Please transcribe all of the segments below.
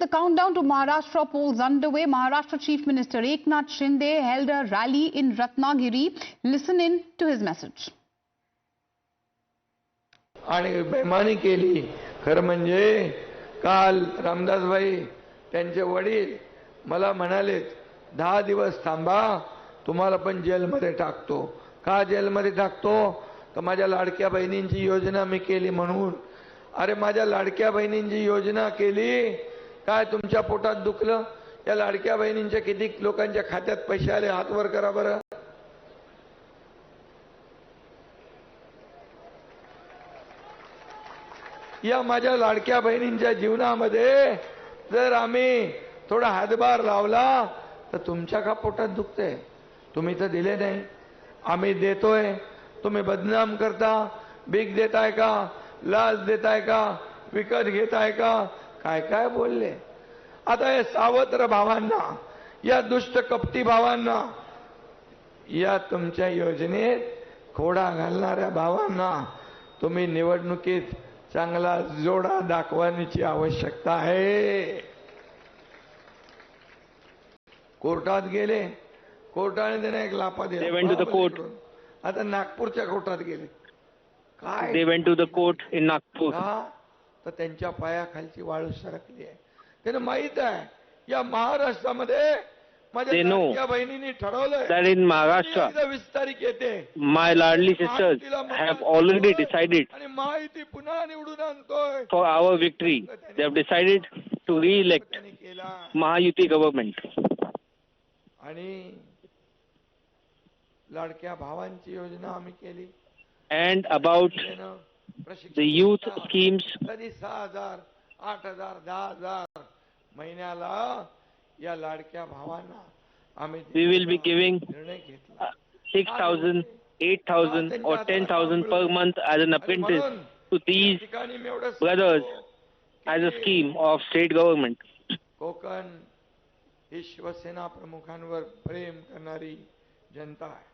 The countdown to Maharashtra polls underway. Maharashtra Chief Minister Eknath Shinde held a rally in Ratnagiri. Listen in to his message. आणि बेमानी केली. खरं म्हणजे काल रामदासभाई त्यांचे वडील मला म्हणाले 10 दिवस थांबा, तुम्हाला पण जेलमध्ये टाकतो. का जेलमध्ये टाकतो? तर माझ्या लाडक्या बहिणींची योजना मी केली म्हणून. अरे माझ्या लाडक्या बहिणींची योजना केली, काय तुमच्या पोटात दुखलं? या लाडक्या बहिणींच्या किती लोकांच्या खात्यात पैसे आले? हात वर करा बरं. या माझ्या लाडक्या बहिणींच्या जीवनामध्ये जर आम्ही थोडा हातभार लावला तर तुमच्या का पोटात दुखते? तुम्ही तर दिले नाही, आम्ही देतोय. तुम्ही बदनाम करता, भीक देताय का, लाच देताय का, विकत घेताय का, काय काय बोलले. आता हे सावत्र भावांना, या दुष्ट कपटी भावांना, या तुमच्या योजनेत खोडा घालणाऱ्या भावांना तुम्ही निवडणुकीत चांगला जोडा दाखवण्याची आवश्यकता आहे. कोर्टात गेले, कोर्टाने त्यांना एक लापा दिला. आता नागपूरच्या कोर्टात गेले. काय they went to the court in Nagpur. तर त्यांच्या पायाखालची वाळू सरकली आहे. त्यांना माहित आहे या महाराष्ट्रामध्ये माझ्या लाडक्या बहिणींनी ठरवलंय that in Maharashtra 20 तारीख येते. my ladly sisters have already decided आणि माहिती पुन्हा निवडून आणतोय for our victory. They have decided to re-elect Mahayuti government. आणि लाडक्या भावांची योजना आम्ही केली. And about the youth schemes, कधी 6,000, 8,000, 10,000 महिन्याला या लाडक्या भावांना आम्ही we will be giving 6,000, 8,000 or 10,000 per month as an apprentice to these brothers as a scheme of state government. Konkan ही शिवसेना प्रमुखांवर प्रेम करणारी जनता आहे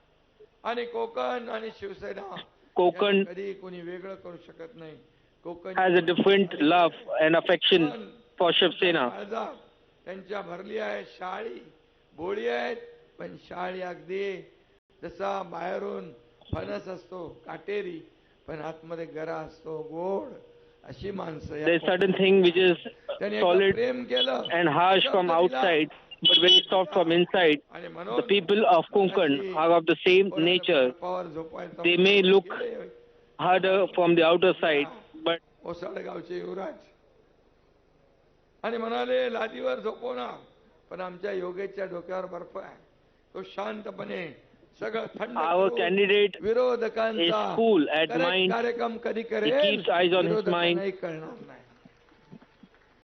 आणि कोकण आणि शिवसेना Konkan कधी कोणी वेगळं करू शकत नाही. Konkan has a different love and affection for Shiv Sena. त्यांच्या भरली आहे शाळी, बोळी आहेत, पण शाळी अगदी जसा बाहेरून फणस असतो काटेरी, पण आतमध्ये गरा असतो गोड, अशी माणसं. There's certain thing which is solid प्रेम केलं and harsh from outside, but very soft from inside. The people of Konkan are of the same nature. They may look harder from the outer side, but ओसाडगावचे युवराज आणि म्हणाले लादीवर झोपवणार, पण आमच्या योगेच्या डोक्यावर बर्फ आहे. तो शांतपणे सगळं थंड our candidate is विरोधकांचा cool at mind. कार्यक्रम कधी He करेल keeps eyes on his mind. नाही कळणार नाही.